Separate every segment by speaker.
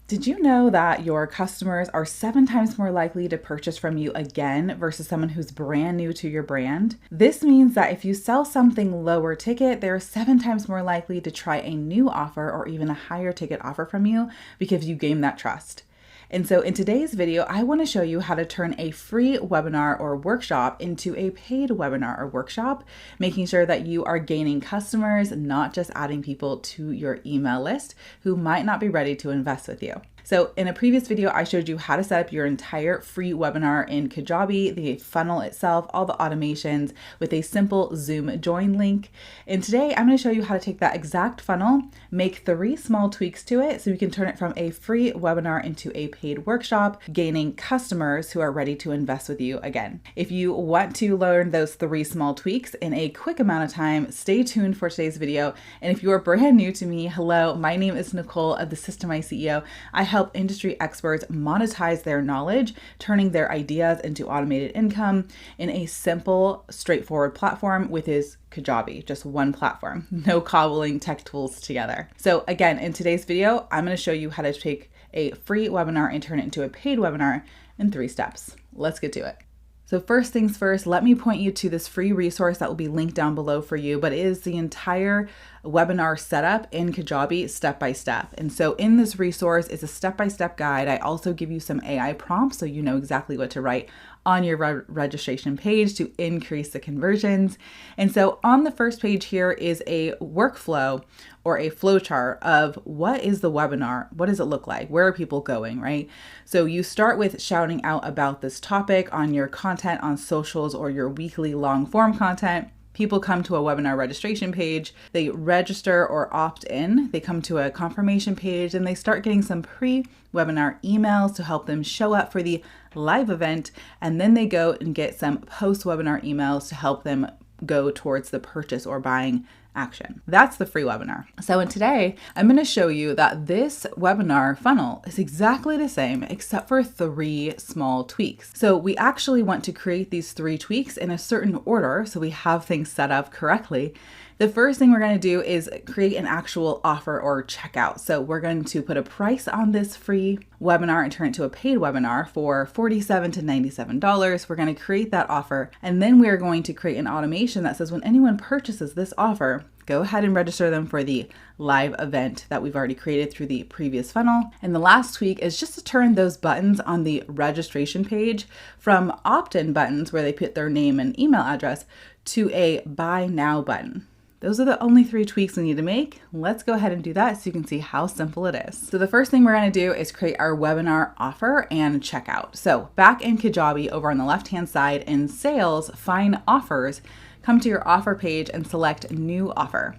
Speaker 1: Did you know that your customers are 7 times more likely to purchase from you again versus someone who's brand new to your brand? This means that if you sell something lower ticket, they're 7 times more likely to try a new offer or even a higher ticket offer from you because you gain that trust. And so in today's video, I want to show you how to turn a free webinar or workshop into a paid webinar or workshop, making sure that you are gaining customers, not just adding people to your email list who might not be ready to invest with you. So in a previous video, I showed you how to set up your entire free webinar in Kajabi, the funnel itself, all the automations with a simple Zoom join link. And today I'm going to show you how to take that exact funnel, make 3 small tweaks to it so you can turn it from a free webinar into a paid workshop, gaining customers who are ready to invest with you again. If you want to learn those 3 small tweaks in a quick amount of time, stay tuned for today's video. And if you are brand new to me, hello, my name is Nicole of the Systemize CEO. I help industry experts monetize their knowledge, turning their ideas into automated income in a simple, straightforward platform with his Kajabi, just one platform, no cobbling tech tools together. So again, in today's video, I'm going to show you how to take a free webinar and turn it into a paid webinar in 3 steps. Let's get to it. So first things first, let me point you to this free resource that will be linked down below for you, but it is the entire webinar setup in Kajabi step by step. And so in this resource is a step-by-step guide. I also give you some AI prompts so you know exactly what to write on your registration page to increase the conversions. And so on the first page here is a workflow or a flowchart of what is the webinar? What does it look like? Where are people going, right? So you start with shouting out about this topic on your content on socials or your weekly long form content. People come to a webinar registration page, they register or opt in, they come to a confirmation page, and they start getting some pre-webinar emails to help them show up for the live event, and then they go and get some post-webinar emails to help them go towards the purchase or buying action. That's the free webinar. So today, I'm going to show you that this webinar funnel is exactly the same except for 3 small tweaks. So we actually want to create these 3 tweaks in a certain order so we have things set up correctly. The first thing we're going to do is create an actual offer or checkout. So we're going to put a price on this free webinar and turn it to a paid webinar for $47 to $97. We're going to create that offer, and then we're going to create an automation that says when anyone purchases this offer, go ahead and register them for the live event that we've already created through the previous funnel. And the last tweak is just to turn those buttons on the registration page from opt-in buttons where they put their name and email address to a buy now button. Those are the only 3 tweaks we need to make. Let's go ahead and do that so you can see how simple it is. So the first thing we're going to do is create our webinar offer and checkout. So back in Kajabi over on the left-hand side in sales, find offers, come to your offer page and select new offer.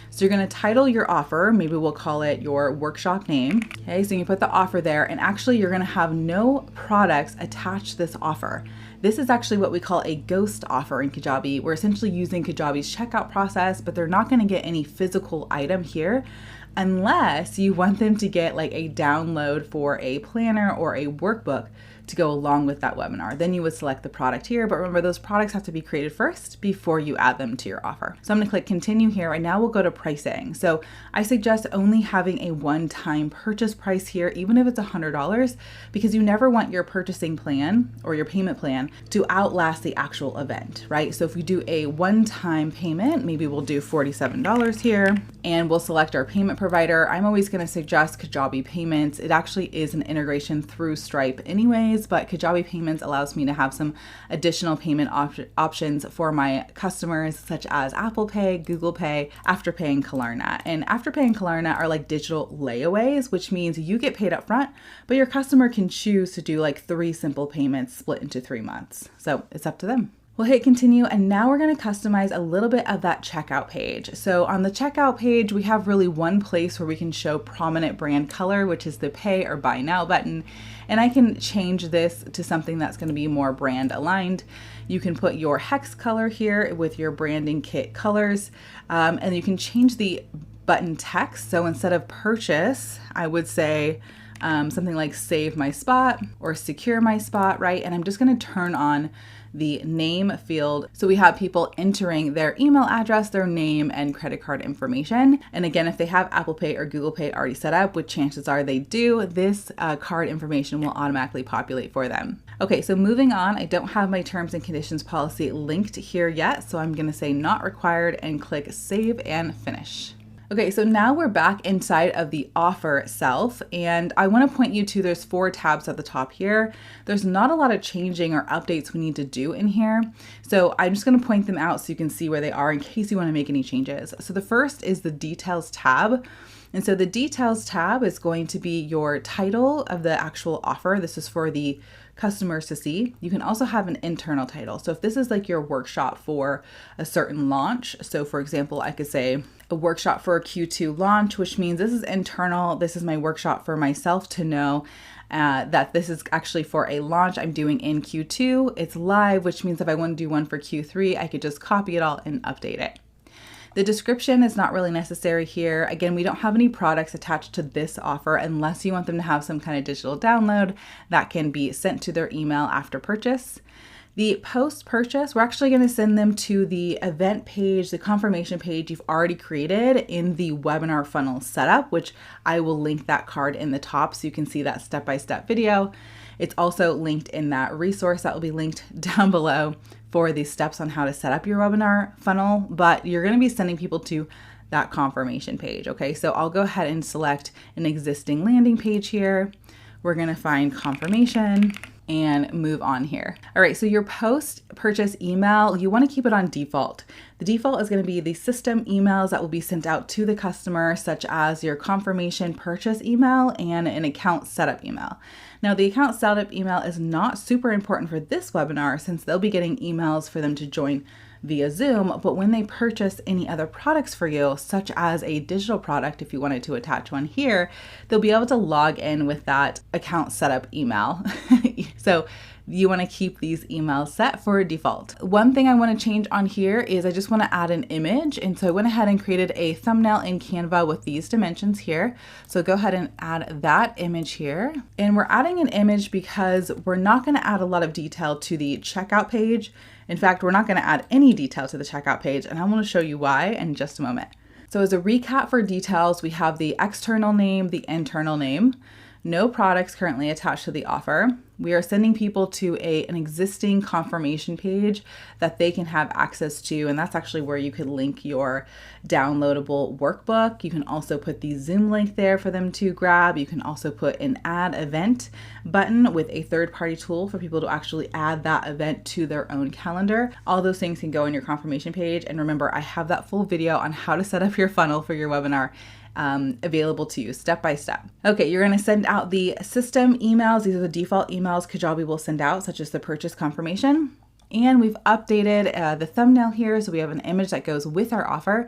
Speaker 1: So you're going to title your offer, maybe we'll call it your workshop name. Okay, so you put the offer there, and actually you're going to have no products attached to this offer. This is actually what we call a ghost offer in Kajabi. We're essentially using Kajabi's checkout process, but they're not going to get any physical item here unless you want them to get like a download for a planner or a workbook to go along with that webinar. Then you would select the product here, but remember those products have to be created first before you add them to your offer. So I'm gonna click continue here, and now we'll go to pricing. So I suggest only having a one-time purchase price here, even if it's $100, because you never want your purchasing plan or your payment plan to outlast the actual event, right? So if we do a one-time payment, maybe we'll do $47 here, and we'll select our payment provider. I'm always gonna suggest Kajabi Payments. It actually is an integration through Stripe anyways, but Kajabi Payments allows me to have some additional payment options for my customers, such as Apple Pay, Google Pay, Afterpay, and Klarna. And Afterpay and Klarna are like digital layaways, which means you get paid up front, but your customer can choose to do like 3 simple payments split into 3 months. So it's up to them. We'll hit continue, and now we're going to customize a little bit of that checkout page. So on the checkout page, we have really one place where we can show prominent brand color, which is the pay or buy now button. And I can change this to something that's going to be more brand aligned. You can put your hex color here with your branding kit colors, and you can change the button text. So instead of purchase, I would say something like save my spot or secure my spot, right? And I'm just going to turn on the name field. So we have people entering their email address, their name, and credit card information. And again, if they have Apple Pay or Google Pay already set up, which chances are they do, this card information will automatically populate for them. Okay, so moving on, I don't have my terms and conditions policy linked here yet, so I'm going to say not required and click save and finish. Okay, so now we're back inside of the offer itself, and I want to point you to there's 4 tabs at the top here. There's not a lot of changing or updates we need to do in here, so I'm just going to point them out so you can see where they are in case you want to make any changes. So the first is the details tab. And so the details tab is going to be your title of the actual offer. This is for the customers to see. You can also have an internal title. So if this is like your workshop for a certain launch, so for example, I could say a workshop for a Q2 launch, which means this is internal. This is my workshop for myself to know that this is actually for a launch I'm doing in Q2. It's live, which means if I want to do one for Q3, I could just copy it all and update it. The description is not really necessary here. Again, we don't have any products attached to this offer unless you want them to have some kind of digital download that can be sent to their email after purchase. The post-purchase, we're actually going to send them to the event page, the confirmation page you've already created in the webinar funnel setup, which I will link that card in the top so you can see that step-by-step video. It's also linked in that resource that will be linked down below for the steps on how to set up your webinar funnel, but you're going to be sending people to that confirmation page. Okay, so I'll go ahead and select an existing landing page here. We're going to find confirmation and move on here. All right, so your post-purchase email, you want to keep it on default. The default is going to be the system emails that will be sent out to the customer, such as your confirmation purchase email and an account setup email. Now, the account setup email is not super important for this webinar since they'll be getting emails for them to join via Zoom, but when they purchase any other products for you, such as a digital product, if you wanted to attach one here, they'll be able to log in with that account setup email. So you want to keep these emails set for default. One thing I want to change on here is I just want to add an image. And so I went ahead and created a thumbnail in Canva with these dimensions here. So go ahead and add that image here. And we're adding an image because we're not going to add a lot of detail to the checkout page. In fact, we're not going to add any detail to the checkout page, and I want to show you why in just a moment. So as a recap for details, we have the external name, the internal name. No products currently attached to the offer. We are sending people to an existing confirmation page that they can have access to, and that's actually where you could link your downloadable workbook. You can also put the Zoom link there for them to grab. You can also put an add event button with a third-party tool for people to actually add that event to their own calendar. All those things can go on your confirmation page. And remember, I have that full video on how to set up your funnel for your webinar available to you step by step. Okay, you're going to send out the system emails. These are the default emails Kajabi will send out, such as the purchase confirmation. And we've updated the thumbnail here, so we have an image that goes with our offer,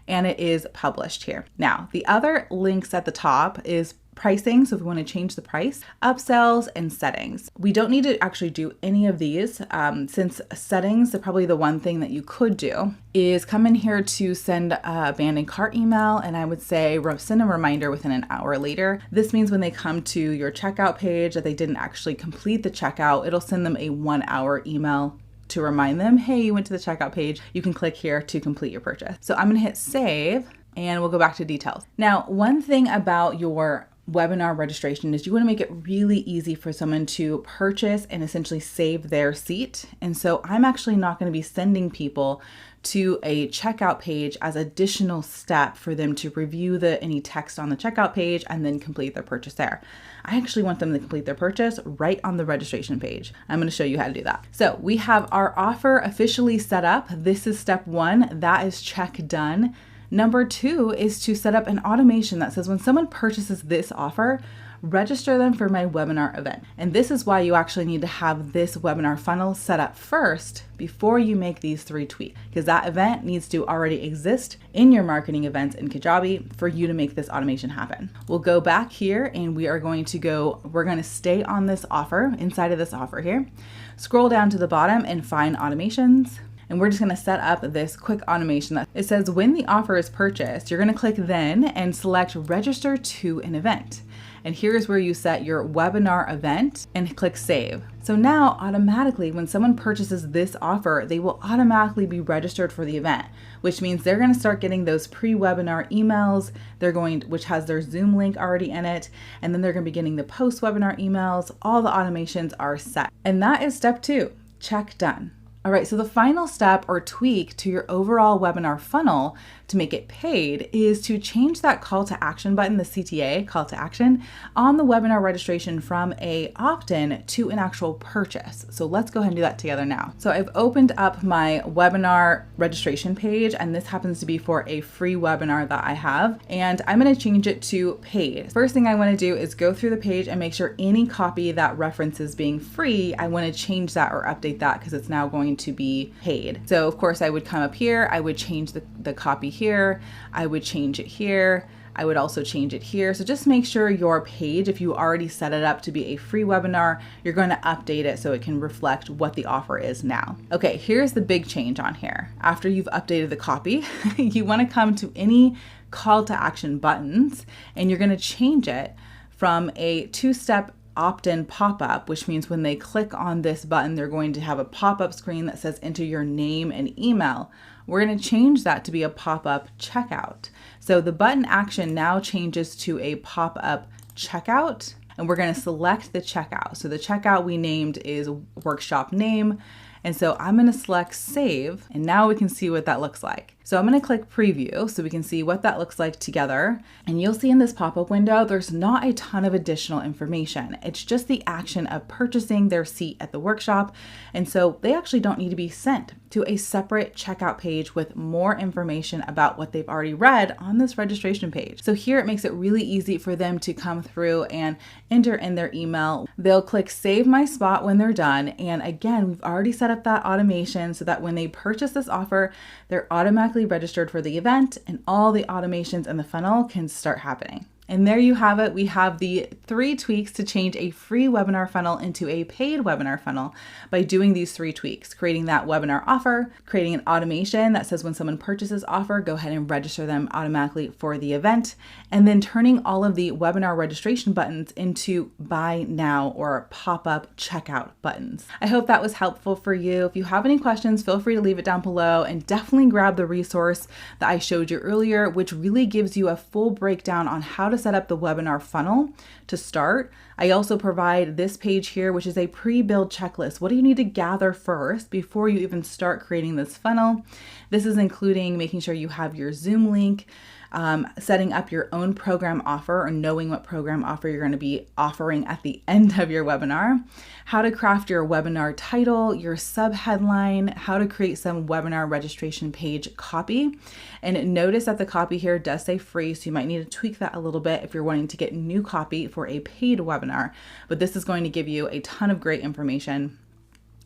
Speaker 1: and it is published here. Now, the other links at the top is pricing, so if we want to change the price, upsells, and settings. We don't need to actually do any of these since settings, probably the one thing that you could do is come in here to send a abandoned cart email, and I would say send a reminder within an hour later. This means when they come to your checkout page that they didn't actually complete the checkout, it'll send them a 1-hour email to remind them, hey, you went to the checkout page. You can click here to complete your purchase. So I'm going to hit save, and we'll go back to details. Now, one thing about your webinar registration is you want to make it really easy for someone to purchase and essentially save their seat. And so I'm actually not going to be sending people to a checkout page as additional step for them to review any text on the checkout page and then complete their purchase there. I actually want them to complete their purchase right on the registration page. I'm going to show you how to do that. So we have our offer officially set up. This is step 1. That is check done. Number 2 is to set up an automation that says when someone purchases this offer, register them for my webinar event. And this is why you actually need to have this webinar funnel set up first before you make these 3 tweaks, because that event needs to already exist in your marketing events in Kajabi for you to make this automation happen. We'll go back here and we're going to stay on this offer, inside of this offer here, scroll down to the bottom and find automations. And we're just going to set up this quick automation that it says when the offer is purchased, you're going to click then and select register to an event. And here's where you set your webinar event and click save. So now automatically when someone purchases this offer, they will automatically be registered for the event, which means they're going to start getting those pre-webinar emails. Which has their Zoom link already in it. And then they're going to be getting the post-webinar emails. All the automations are set. And that is step 2. Check done. All right, so the final step or tweak to your overall webinar funnel to make it paid is to change that call to action button, the CTA, call to action, on the webinar registration from a opt-in to an actual purchase. So let's go ahead and do that together now. So I've opened up my webinar registration page, and this happens to be for a free webinar that I have, and I'm gonna change it to paid. First thing I wanna do is go through the page and make sure any copy that references being free, I wanna change that or update that because it's now going to be paid. So of course I would come up here, I would change the copy here, I would change it here, I would also change it here. So just make sure your page, if you already set it up to be a free webinar, you're going to update it so it can reflect what the offer is now. Okay, here's the big change on here. After you've updated the copy, you want to come to any call to action buttons and you're going to change it from a 2-step opt-in pop-up, which means when they click on this button, they're going to have a pop-up screen that says enter your name and email. We're going to change that to be a pop-up checkout. So the button action now changes to a pop-up checkout, and we're going to select the checkout. So the checkout we named is workshop name. And so I'm going to select save, and now we can see what that looks like. So I'm going to click preview so we can see what that looks like together. And you'll see in this pop-up window, there's not a ton of additional information. It's just the action of purchasing their seat at the workshop. And so they actually don't need to be sent to a separate checkout page with more information about what they've already read on this registration page. So here it makes it really easy for them to come through and enter in their email. They'll click save my spot when they're done. And again, we've already set up that automation so that when they purchase this offer, they're automatically registered for the event and all the automations in the funnel can start happening. And there you have it. We have the 3 tweaks to change a free webinar funnel into a paid webinar funnel by doing these 3 tweaks, creating that webinar offer, creating an automation that says when someone purchases offer, go ahead and register them automatically for the event, and then turning all of the webinar registration buttons into buy now or pop-up checkout buttons. I hope that was helpful for you. If you have any questions, feel free to leave it down below and definitely grab the resource that I showed you earlier, which really gives you a full breakdown on how to set up the webinar funnel to start. I also provide this page here, which is a pre-build checklist. What do you need to gather first before you even start creating this funnel? This is including making sure you have your Zoom link, setting up your own program offer or knowing what program offer you're going to be offering at the end of your webinar, how to craft your webinar title, your sub-headline, how to create some webinar registration page copy. And notice that the copy here does say free, so you might need to tweak that a little bit if you're wanting to get new copy for a paid webinar. But this is going to give you a ton of great information,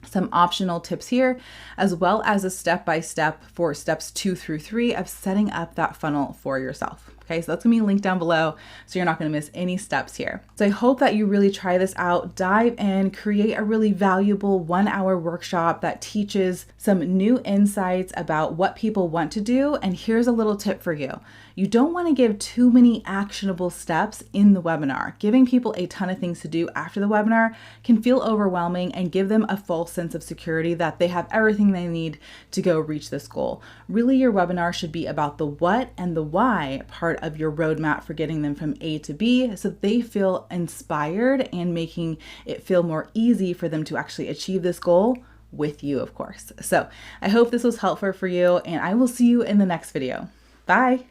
Speaker 1: some optional tips here, as well as a step-by-step for steps 2 through 3 of setting up that funnel for yourself. Okay, so that's gonna be linked down below, so you're not gonna miss any steps here. So I hope that you really try this out, dive in, create a really valuable 1-hour workshop that teaches some new insights about what people want to do. And here's a little tip for you. You don't wanna give too many actionable steps in the webinar. Giving people a ton of things to do after the webinar can feel overwhelming and give them a false sense of security that they have everything they need to go reach this goal. Really, your webinar should be about the what and the why part of your roadmap for getting them from A to B, so they feel inspired and making it feel more easy for them to actually achieve this goal with you, of course. So I hope this was helpful for you, and I will see you in the next video. Bye.